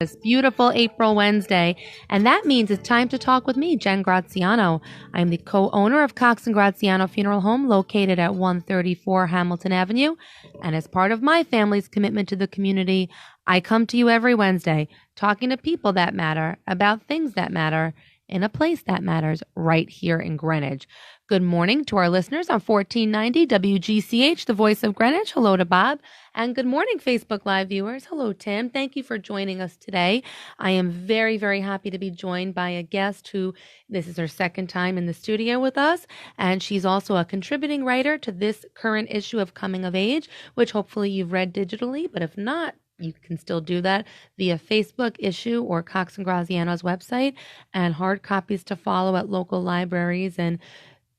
This beautiful April Wednesday, and that means it's time to talk with me, Jen Graziano. I'm the co-owner of Cox and Graziano Funeral Home located at 134 Hamilton Avenue, and as part of my family's commitment to the community, I come to you every Wednesday talking to people that matter about things that matter in a place that matters right here in Greenwich. Good morning to our listeners on 1490 WGCH, the voice of Greenwich. Hello to Bob. And good morning, Facebook Live viewers. Hello, Tim. Thank you for joining us today. I am very, very happy to be joined by a guest who, this is her second time in the studio with us, and she's also a contributing writer to this current issue of Coming of Age, which hopefully you've read digitally, but if not, you can still do that via Facebook issue or Cox and Graziano's website, and hard copies to follow at local libraries and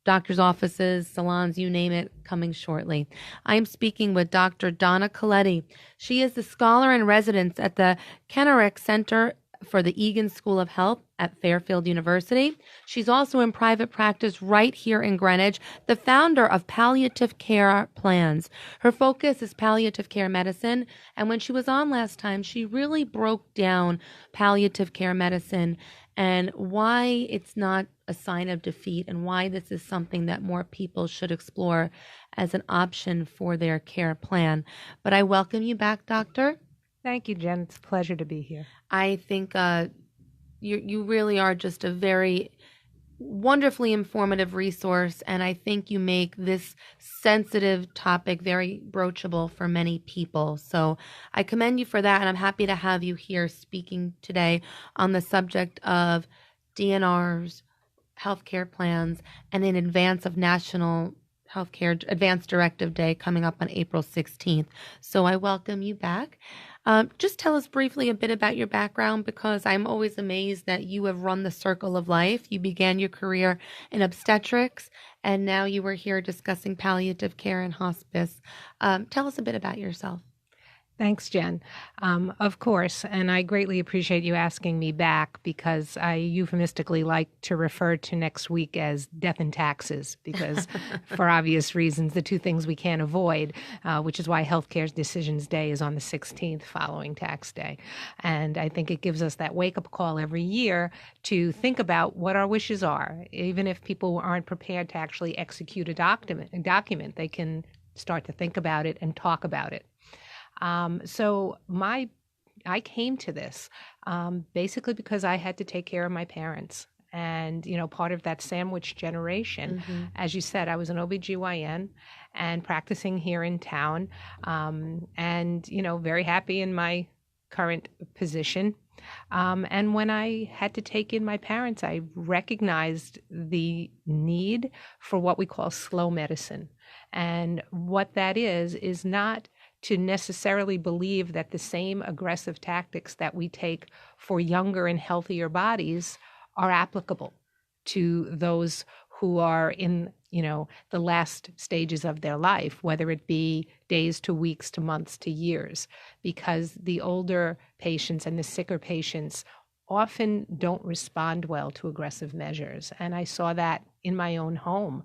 doctor's offices, salons, you name it, coming shortly. I am speaking with Dr. Donna Coletti. She is the scholar in residence at the Kennewick Center for the Egan School of Health at Fairfield University. She's also in private practice right here in Greenwich, the founder of Palliative Care Plans. Her focus is palliative care medicine, and when she was on last time, she really broke down palliative care medicine and why it's not a sign of defeat and why this is something that more people should explore as an option for their care plan. But I welcome you back, Doctor. Thank you, Jen. It's a pleasure to be here. I think you really are just a very wonderfully informative resource, and I think you make this sensitive topic very broachable for many people. So I commend you for that, and I'm happy to have you here speaking today on the subject of DNRs, healthcare plans, and in advance of National Healthcare Advanced Directive Day coming up on April 16th. So I welcome you back. Just tell us briefly a bit about your background, because I'm always amazed that you have run the circle of life. You began your career in obstetrics, and now you are here discussing palliative care and hospice. Tell us a bit about yourself. Thanks, Jen. Of course, and I greatly appreciate you asking me back, because I euphemistically like to refer to next week as death and taxes, because for obvious reasons, the two things we can't avoid, which is why Healthcare Decisions Day is on the 16th following tax day. And I think it gives us that wake-up call every year to think about what our wishes are. Even if people aren't prepared to actually execute a document, they can start to think about it and talk about it. So I came to this basically because I had to take care of my parents. And, part of that sandwich generation, as you said, I was an OBGYN and practicing here in town, and, very happy in my current position. And when I had to take in my parents, I recognized the need for what we call slow medicine. And what that is not to necessarily believe that the same aggressive tactics that we take for younger and healthier bodies are applicable to those who are in, the last stages of their life, whether it be days to weeks to months to years, because the older patients and the sicker patients often don't respond well to aggressive measures. And I saw that in my own home.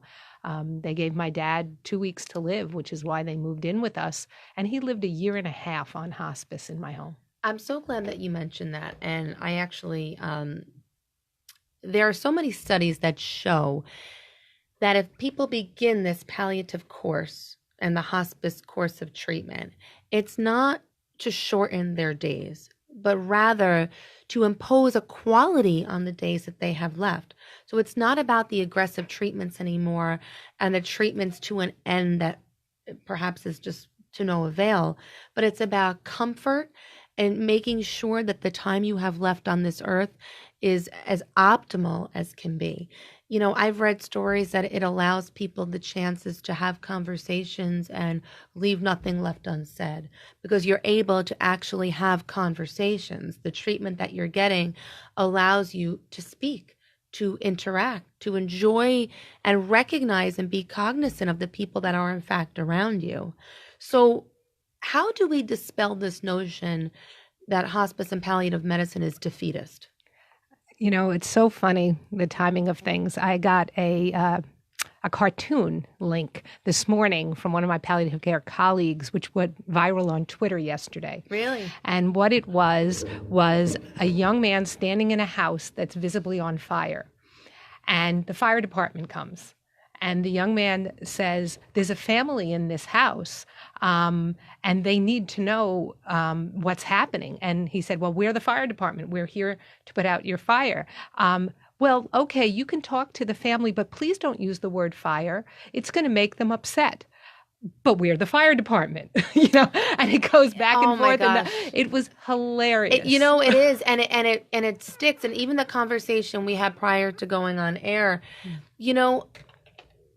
They gave my dad 2 weeks to live, which is why they moved in with us. And he lived 1.5 years on hospice in my home. I'm so glad that you mentioned that. And I actually, there are so many studies that show that if people begin this palliative course and the hospice course of treatment, it's not to shorten their days, but rather to impose a quality on the days that they have left. So it's not about the aggressive treatments anymore and the treatments to an end that perhaps is just to no avail, but it's about comfort and making sure that the time you have left on this earth is as optimal as can be. I've read stories that it allows people the chances to have conversations and leave nothing left unsaid, because you're able to actually have conversations. The treatment that you're getting allows you to speak, to interact, to enjoy and recognize and be cognizant of the people that are in fact around you. So how do we dispel this notion that hospice and palliative medicine is defeatist? It's so funny, the timing of things. I got a a cartoon link this morning from one of my palliative care colleagues, which went viral on Twitter yesterday. Really? And what it was a young man standing in a house that's visibly on fire. And the fire department comes. And the young man says, there's a family in this house, and they need to know what's happening. And he said, well, we're the fire department. We're here to put out your fire. Well, okay, you can talk to the family, but please don't use the word fire. It's going to make them upset. But we're the fire department, and it goes back and forth. And it was hilarious. It is, and it sticks. And even the conversation we had prior to going on air,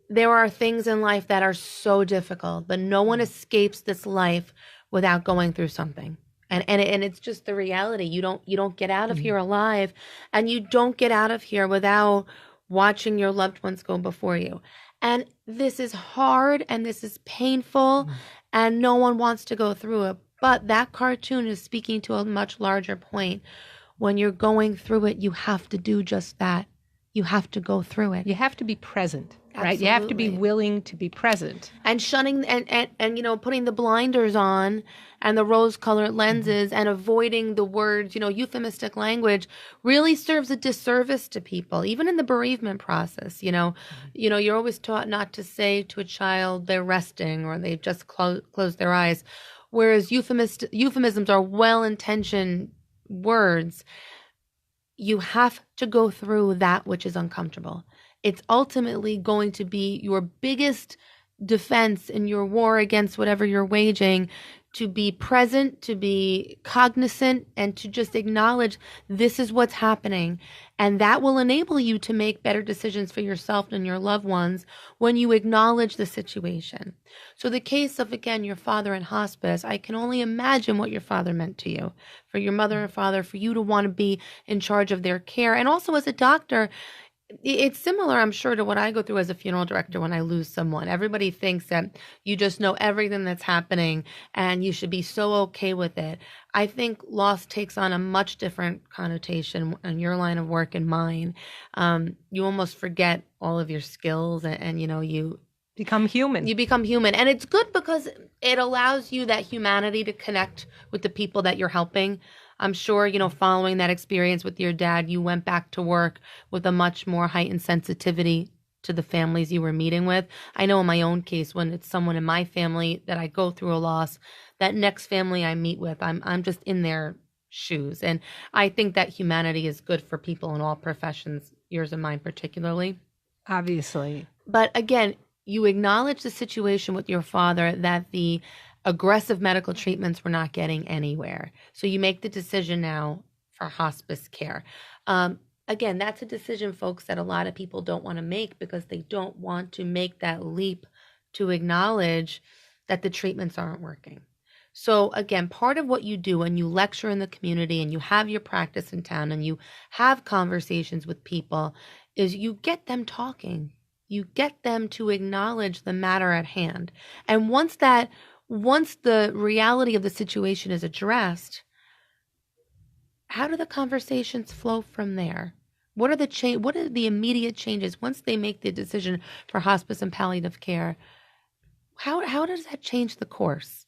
there are things in life that are so difficult, but no one escapes this life without going through something. And it's just the reality. You don't get out of here alive, and you don't get out of here without watching your loved ones go before you. And this is hard, and this is painful, and no one wants to go through it. But that cartoon is speaking to a much larger point. When you're going through it, you have to do just that. You have to go through it. You have to be present. Right, Absolutely. you have to be willing to be present, and shunning and putting the blinders on and the rose-colored lenses and avoiding the words, euphemistic language really serves a disservice to people, even in the bereavement process. You're always taught not to say to a child they're resting or they've just closed their eyes, whereas euphemisms are well-intentioned words. You have to go through that which is uncomfortable. It's ultimately going to be your biggest defense in your war against whatever you're waging, to be present, to be cognizant, and to just acknowledge this is what's happening. And that will enable you to make better decisions for yourself and your loved ones when you acknowledge the situation. So the case of, again, your father in hospice, I can only imagine what your father meant to you, for your mother and father, for you to want to be in charge of their care. And also as a doctor, it's similar, I'm sure, to what I go through as a funeral director when I lose someone. Everybody thinks that you just know everything that's happening and you should be so okay with it. I think loss takes on a much different connotation in your line of work and mine. You almost forget all of your skills and you become human. You become human. And it's good because it allows you that humanity to connect with the people that you're helping. I'm sure, following that experience with your dad, you went back to work with a much more heightened sensitivity to the families you were meeting with. I know in my own case, when it's someone in my family that I go through a loss, that next family I meet with, I'm just in their shoes. And I think that humanity is good for people in all professions, yours and mine particularly. Obviously. But again, you acknowledge the situation with your father, that the aggressive medical treatments were not getting anywhere. So you make the decision now for hospice care. Again, that's a decision, folks, that a lot of people don't want to make because they don't want to make that leap to acknowledge that the treatments aren't working. So again, part of what you do when you lecture in the community and you have your practice in town and you have conversations with people is you get them talking. You get them to acknowledge the matter at hand. And once the reality of the situation is addressed, how do the conversations flow from there? What are the immediate changes once they make the decision for hospice and palliative care? How does that change the course?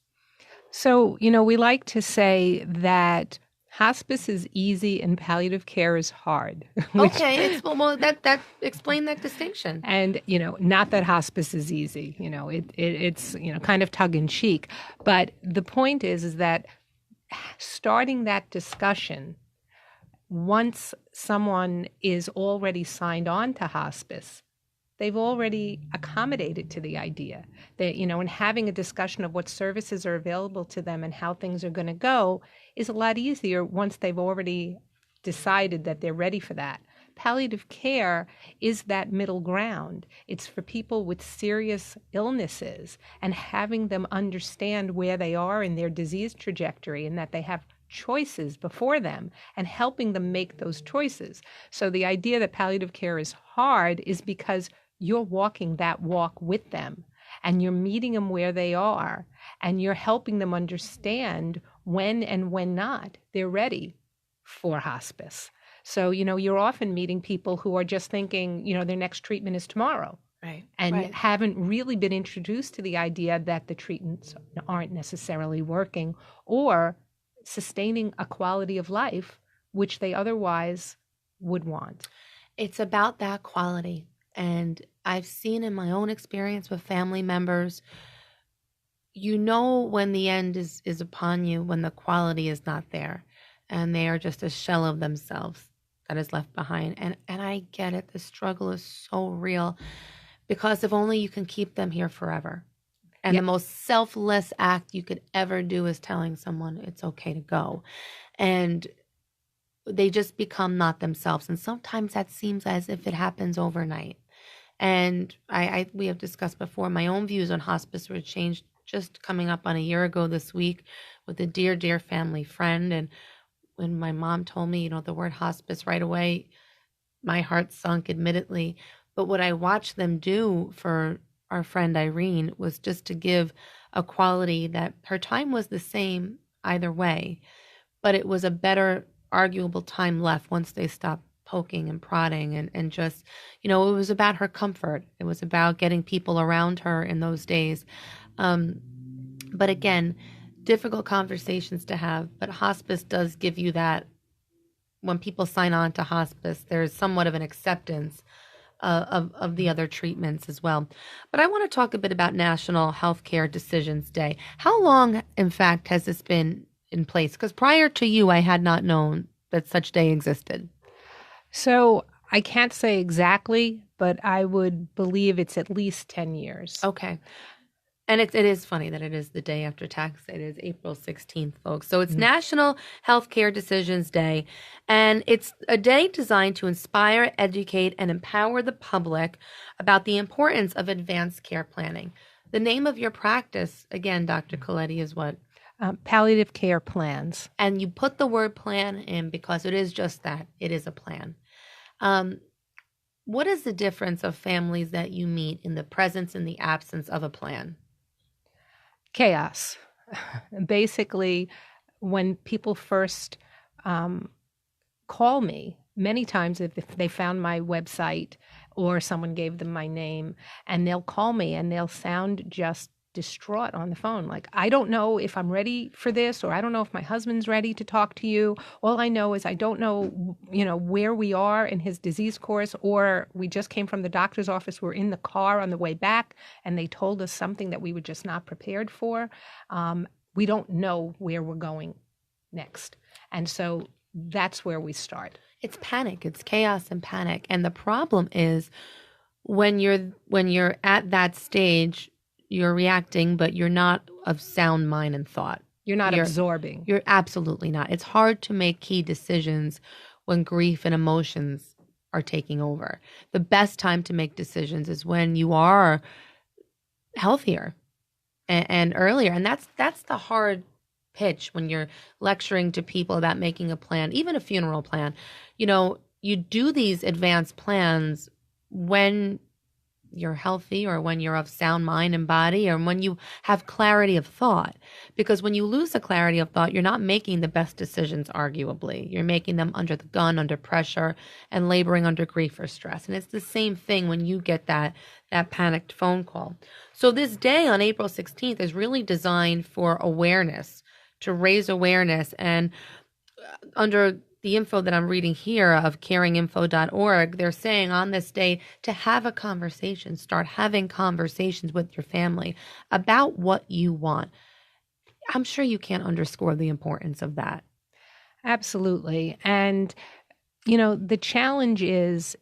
So, we like to say that hospice is easy and palliative care is hard. Okay, that explain that distinction. And not that hospice is easy. It's kind of tongue in cheek. But the point is that starting that discussion, once someone is already signed on to hospice, they've already accommodated to the idea that, and having a discussion of what services are available to them and how things are going to go is a lot easier once they've already decided that they're ready for that. Palliative care is that middle ground. It's for people with serious illnesses and having them understand where they are in their disease trajectory and that they have choices before them and helping them make those choices. So the idea that palliative care is hard is because you're walking that walk with them and you're meeting them where they are and you're helping them understand when and when not they're ready for hospice. So, you're often meeting people who are just thinking, their next treatment is tomorrow. and right. haven't really been introduced to the idea that the treatments aren't necessarily working or sustaining a quality of life which they otherwise would want. It's about that quality. And I've seen in my own experience with family members, you know when the end is upon you, when the quality is not there and they are just a shell of themselves that is left behind. And I get it. The struggle is so real because if only you can keep them here forever. And Yep. the most selfless act you could ever do is telling someone it's okay to go. And they just become not themselves. And sometimes that seems as if it happens overnight. And we have discussed before, my own views on hospice were changed just coming up on a year ago this week with a dear, dear family friend. And when my mom told me, the word hospice right away, my heart sunk, admittedly. But what I watched them do for our friend Irene was just to give a quality that her time was the same either way, but it was a better arguable time left once they stopped poking and prodding and just, it was about her comfort. It was about getting people around her in those days. But again, difficult conversations to have, but hospice does give you that. When people sign on to hospice, there's somewhat of an acceptance of the other treatments as well. But I want to talk a bit about National Healthcare Decisions Day. How long, in fact, has this been in place? Because prior to you, I had not known that such day existed. So I can't say exactly, but I would believe it's at least 10 years. Okay. And it is funny that it is the day after tax day. It is April 16th, folks. So it's National Healthcare Decisions Day. And it's a day designed to inspire, educate, and empower the public about the importance of advanced care planning. The name of your practice, again, Dr. Coletti, is what? Palliative care plans. And you put the word plan in because it is just that. It is a plan. What is the difference of families that you meet in the presence and the absence of a plan? Chaos. Basically, when people first call me, many times if they found my website or someone gave them my name, and they'll call me and they'll sound just distraught on the phone. Like, I don't know if I'm ready for this, or I don't know if my husband's ready to talk to you. All I know is I don't know, where we are in his disease course, or we just came from the doctor's office. We're in the car on the way back and they told us something that we were just not prepared for. We don't know where we're going next. And so that's where we start. It's panic. It's chaos and panic. And the problem is when you're at that stage, you're reacting, but you're not of sound mind and thought. You're not absorbing. You're absolutely not. It's hard to make key decisions when grief and emotions are taking over. The best time to make decisions is when you are healthier and earlier. And that's the hard pitch when you're lecturing to people about making a plan, even a funeral plan. You do these advanced plans when you're healthy or when you're of sound mind and body or when you have clarity of thought. Because when you lose the clarity of thought, you're not making the best decisions, arguably. You're making them under the gun, under pressure, and laboring under grief or stress. And it's the same thing when you get that panicked phone call. So this day on April 16th is really designed for awareness, to raise awareness. And under the info that I'm reading here of caringinfo.org, they're saying on this day to have a conversation, start having conversations with your family about what you want. I'm sure you can't underscore the importance of that. Absolutely. And, the challenge is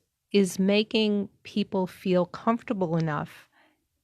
making people feel comfortable enough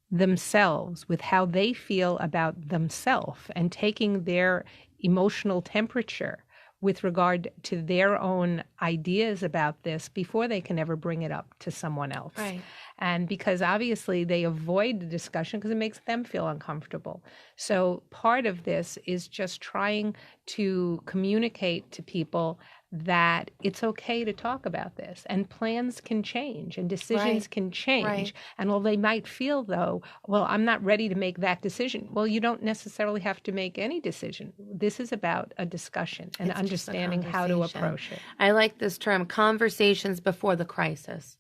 themselves with how they feel about themselves and taking their emotional temperature with regard to their own ideas about this before they can ever bring it up to someone else. Right. And because obviously they avoid the discussion because it makes them feel uncomfortable. So part of this is just trying to communicate to people that it's okay to talk about this, and plans can change and decisions can change. Right. And while they might feel, though, well, I'm not ready to make that decision. Well, you don't necessarily have to make any decision. This is about a discussion and understanding how to approach it. I like this term, conversations before the crisis.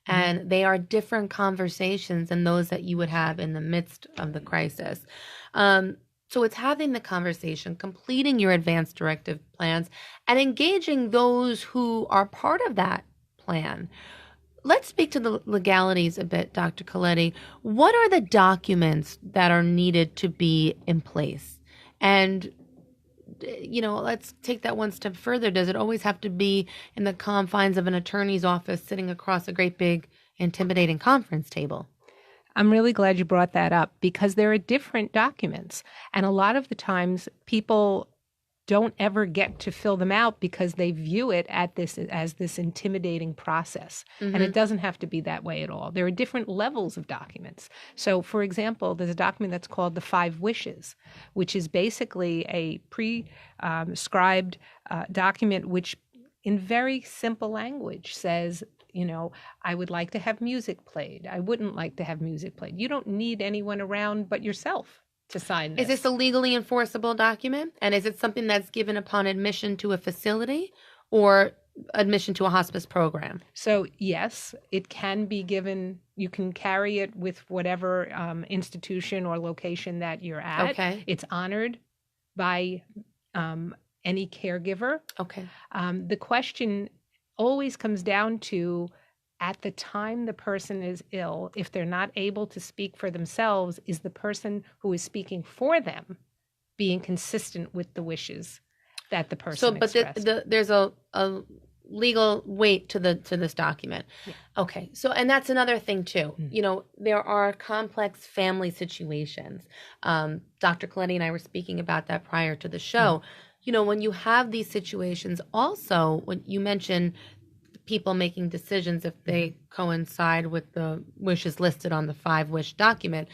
And they are different conversations than those that you would have in the midst of the crisis. So it's having the conversation, completing your advanced directive plans, and engaging those who are part of that plan. Let's speak to the legalities a bit, Dr. Coletti. What are the documents that are needed to be in place? And, let's take that one step further. Does it always have to be in the confines of an attorney's office sitting across a great big intimidating conference table? I'm really glad you brought that up because there are different documents. And a lot of the times people don't ever get to fill them out because they view it as this intimidating process. Mm-hmm. And it doesn't have to be that way at all. There are different levels of documents. So, for example, there's a document that's called the 5 Wishes, which is basically a prescribed document which, in very simple language, says, I would like to have music played. I wouldn't like to have music played. You don't need anyone around but yourself to sign this. Is this a legally enforceable document? And is it something that's given upon admission to a facility or admission to a hospice program? So, yes, it can be given. You can carry it with whatever institution or location that you're at. Okay. It's honored by any caregiver. Okay. The question always comes down to, at the time the person is ill, if they're not able to speak for themselves, is the person who is speaking for them being consistent with the wishes that the person expressed? There's a legal weight to this document. Yeah. Okay. So, and that's another thing too. Mm-hmm. There are complex family situations. Dr. Coletti and I were speaking about that prior to the show. Mm-hmm. When you have these situations, also, when you mention people making decisions if they coincide with the wishes listed on the 5 Wish document,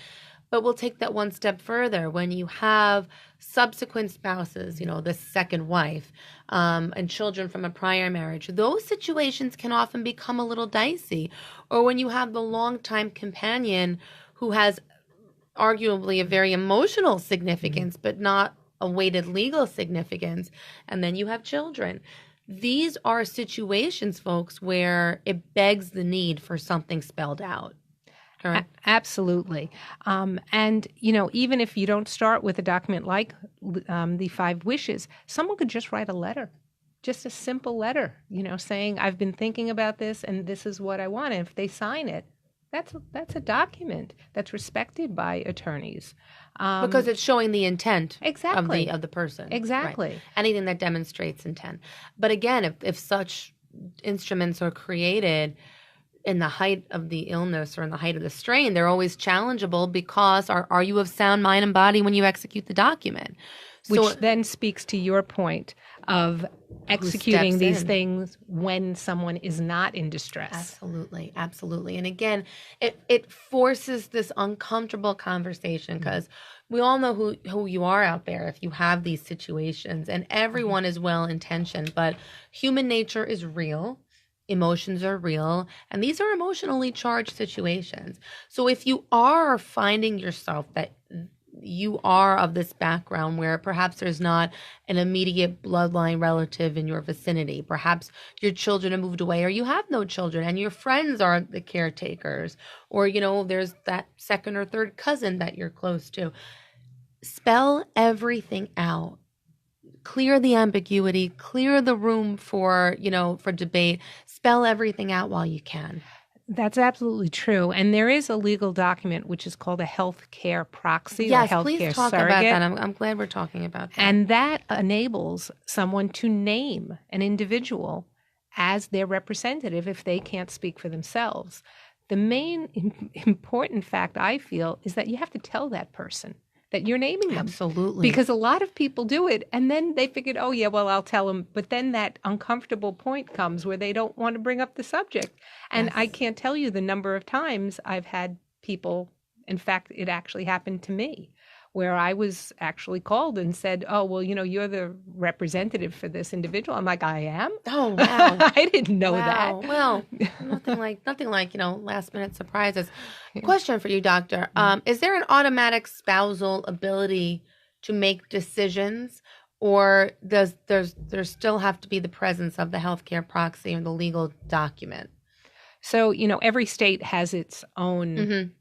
but we'll take that one step further. When you have subsequent spouses, the second wife, and children from a prior marriage, those situations can often become a little dicey. Or when you have the longtime companion who has arguably a very emotional significance, but not a weighted legal significance, and then you have children. These are situations, folks, where it begs the need for something spelled out. Correct? Absolutely. And, even if you don't start with a document like the 5 Wishes, someone could just write a letter, just a simple letter, saying, I've been thinking about this and this is what I want. And if they sign it, that's a document that's respected by attorneys. Because it's showing the intent exactly. of the person. Exactly. Right. Anything that demonstrates intent. But again, if such instruments are created in the height of the illness or in the height of the strain, they're always challengeable because are you of sound mind and body when you execute the document? Which then speaks to your point of executing these things when someone is not in distress. Absolutely, absolutely. And again, it forces this uncomfortable conversation because we all know who you are out there if you have these situations, and everyone is well-intentioned, but human nature is real. Emotions are real, and these are emotionally charged situations. So if you are finding yourself that you are of this background where perhaps there's not an immediate bloodline relative in your vicinity, perhaps your children have moved away or you have no children and your friends are the caretakers, or there's that second or third cousin that you're close to, spell everything out. Clear the ambiguity, clear the room for debate, spell everything out while you can. That's absolutely true. And there is a legal document which is called a health care proxy or health care surrogate. Yes, please talk about that. I'm glad we're talking about that. And that enables someone to name an individual as their representative if they can't speak for themselves. The main important fact, I feel, is that you have to tell that person that you're naming them. Absolutely. Because a lot of people do it, and then they figured, oh, yeah, well, I'll tell them. But then that uncomfortable point comes where they don't want to bring up the subject. And I can't tell you the number of times I've had people, in fact, it actually happened to me, where I was actually called and said, oh, well, you're the representative for this individual. I'm like, I am? Oh, wow. I didn't know that. Well, nothing like, last minute surprises. Question for you, doctor. Is there an automatic spousal ability to make decisions, or does there still have to be the presence of the healthcare proxy or the legal document? So, every state has its own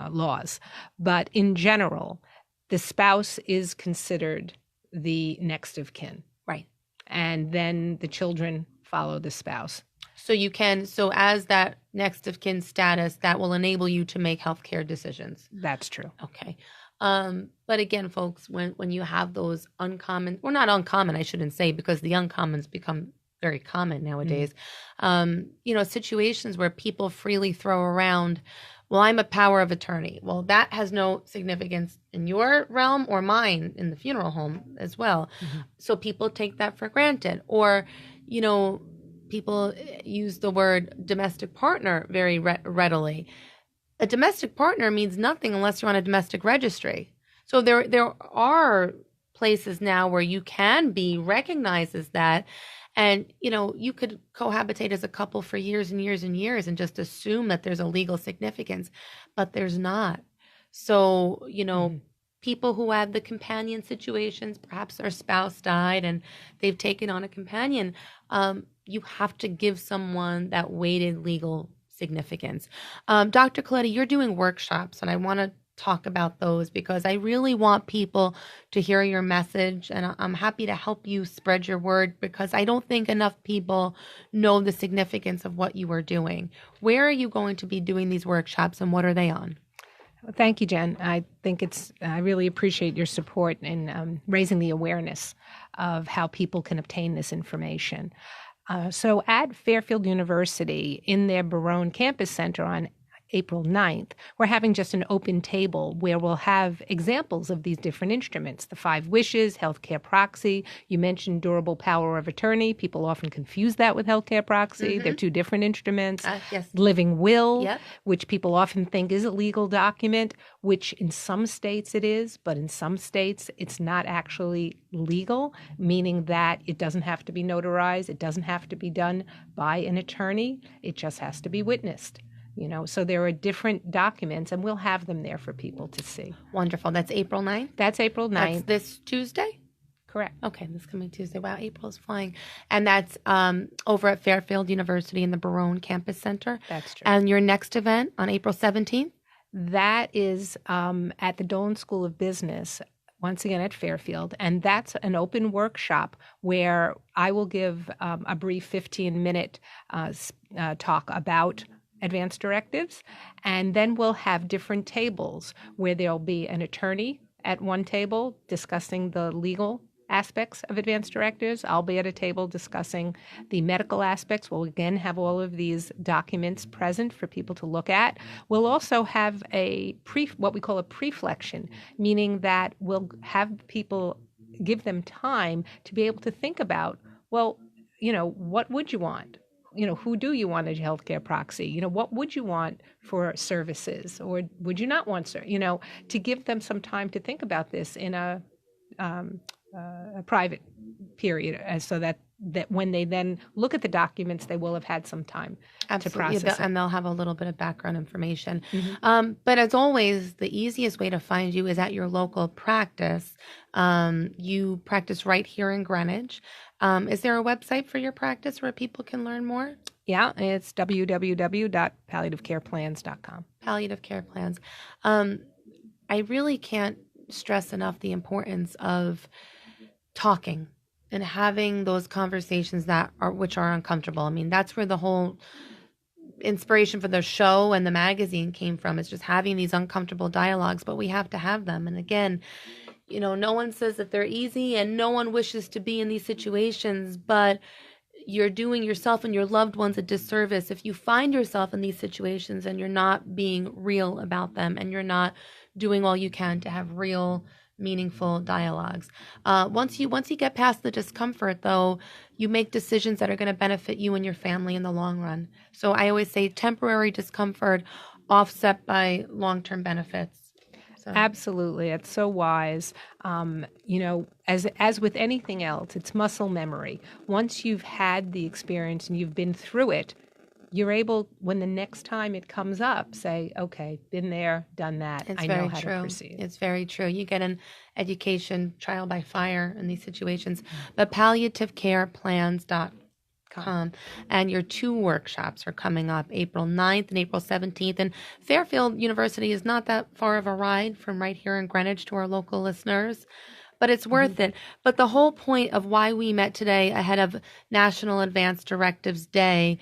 laws, but in general, the spouse is considered the next of kin. Right. And then the children follow the spouse. So as that next of kin status, that will enable you to make healthcare decisions. That's true. Okay. But again, folks, when you have those uncommon, or not uncommon, I shouldn't say, because the uncommons become very common nowadays, situations where people freely throw around, well, I'm a power of attorney. Well, that has no significance in your realm or mine in the funeral home as well. Mm-hmm. So people take that for granted. Or, people use the word domestic partner very readily. A domestic partner means nothing unless you're on a domestic registry. So there are places now where you can be recognized as that. And, you could cohabitate as a couple for years and years and years and just assume that there's a legal significance, but there's not. So, people who have the companion situations, perhaps their spouse died and they've taken on a companion, you have to give someone that weighted legal significance. Dr. Coletti, you're doing workshops, and I want to talk about those because I really want people to hear your message, and I'm happy to help you spread your word because I don't think enough people know the significance of what you are doing. Where are you going to be doing these workshops, and what are they on? Well, thank you, Jen. I really appreciate your support in raising the awareness of how people can obtain this information. So at Fairfield University, in their Barone Campus Center on April 9th, we're having just an open table where we'll have examples of these different instruments, the 5 wishes, healthcare proxy. You mentioned durable power of attorney. People often confuse that with healthcare proxy. Mm-hmm. They're 2 different instruments. Yes. Living will, yep. which people often think is a legal document, which in some states it is, but in some states it's not actually legal, meaning that it doesn't have to be notarized. It doesn't have to be done by an attorney. It just has to be witnessed. So there are different documents, and we'll have them there for people to see. Wonderful. That's April 9th? That's April 9th. That's this Tuesday? Correct. Okay, this coming Tuesday. Wow, April is flying. And that's over at Fairfield University in the Barone Campus Center? That's true. And your next event on April 17th? That is at the Dolan School of Business, once again at Fairfield, and that's an open workshop where I will give a brief 15-minute talk about advanced directives, and then we'll have different tables where there'll be an attorney at one table discussing the legal aspects of advanced directives. I'll be at a table discussing the medical aspects. We'll again have all of these documents present for people to look at. We'll also have what we call a preflection, meaning that we'll have people give them time to be able to think about, well, what would you want? Who do you want as your healthcare proxy? What would you want for services, or would you not want, to give them some time to think about this in a private period, so that when they then look at the documents, they will have had some time to process it. And they'll have a little bit of background information. Mm-hmm. But as always, the easiest way to find you is at your local practice. You practice right here in Greenwich. Is there a website for your practice where people can learn more? Yeah, it's www.palliativecareplans.com. Palliative care plans. I really can't stress enough the importance of talking and having those conversations which are uncomfortable. I mean, that's where the whole inspiration for the show and the magazine came from. It's just having these uncomfortable dialogues, but we have to have them. And again, no one says that they're easy, and no one wishes to be in these situations, but you're doing yourself and your loved ones a disservice if you find yourself in these situations and you're not being real about them, and you're not doing all you can to have real, meaningful dialogues. Once you get past the discomfort, though, you make decisions that are going to benefit you and your family in the long run. So I always say temporary discomfort offset by long-term benefits. So. Absolutely. It's so wise. As with anything else, it's muscle memory. Once you've had the experience and you've been through it, you're able, when the next time it comes up, say, okay, been there, done that. I know how to proceed. It's very true. You get an education trial by fire in these situations. But palliativecareplans.com Come. And your 2 workshops are coming up April 9th and April 17th. And Fairfield University is not that far of a ride from right here in Greenwich to our local listeners, but it's worth it. But the whole point of why we met today ahead of National Advanced Directives Day,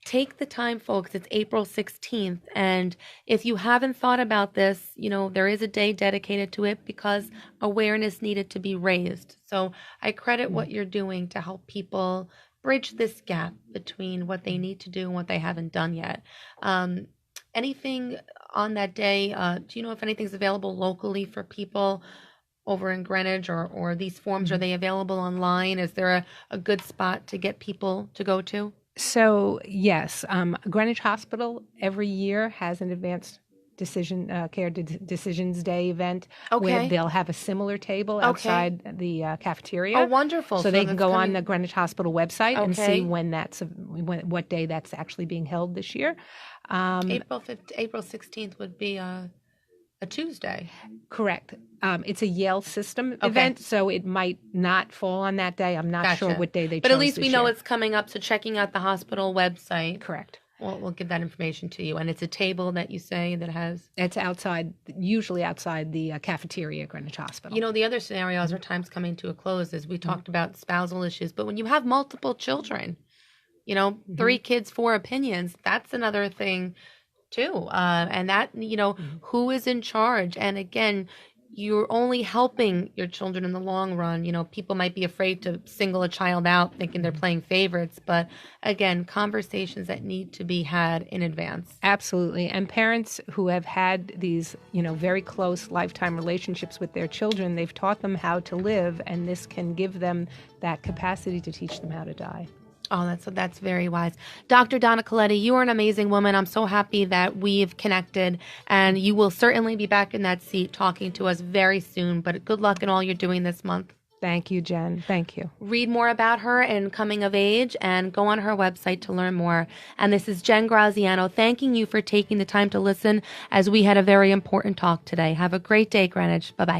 take the time, folks. It's April 16th. And if you haven't thought about this, there is a day dedicated to it because awareness needed to be raised. So I credit what you're doing to help people bridge this gap between what they need to do and what they haven't done yet. Anything on that day, do you know if anything's available locally for people over in Greenwich, or these forms, are they available online? Is there a good spot to get people to go to? So, yes, Greenwich Hospital every year has an advanced decisions day event where they'll have a similar table outside the cafeteria. Oh, wonderful. So they can go on the Greenwich Hospital website and see what day that's actually being held this year. April 16th would be a Tuesday. Correct. It's a Yale system event, so it might not fall on that day. I'm not sure what day they chose. But at least we know year. It's coming up, so checking out the hospital website. Correct. We'll give that information to you. And it's a table that you say that has... It's usually outside the cafeteria at Greenwich Hospital. The other scenarios are times coming to a close, as we talked about spousal issues. But when you have multiple children, 3 kids, 4 opinions, that's another thing too. And that, who is in charge? And again, you're only helping your children in the long run. People might be afraid to single a child out thinking they're playing favorites. But again, conversations that need to be had in advance. Absolutely. And parents who have had these, very close lifetime relationships with their children, they've taught them how to live, and this can give them that capacity to teach them how to die. Oh, that's very wise. Dr. Donna Coletti, you are an amazing woman. I'm so happy that we've connected, and you will certainly be back in that seat talking to us very soon. But good luck in all you're doing this month. Thank you, Jen. Thank you. Read more about her and Coming of Age and go on her website to learn more. And this is Jen Graziano thanking you for taking the time to listen as we had a very important talk today. Have a great day, Greenwich. Bye-bye.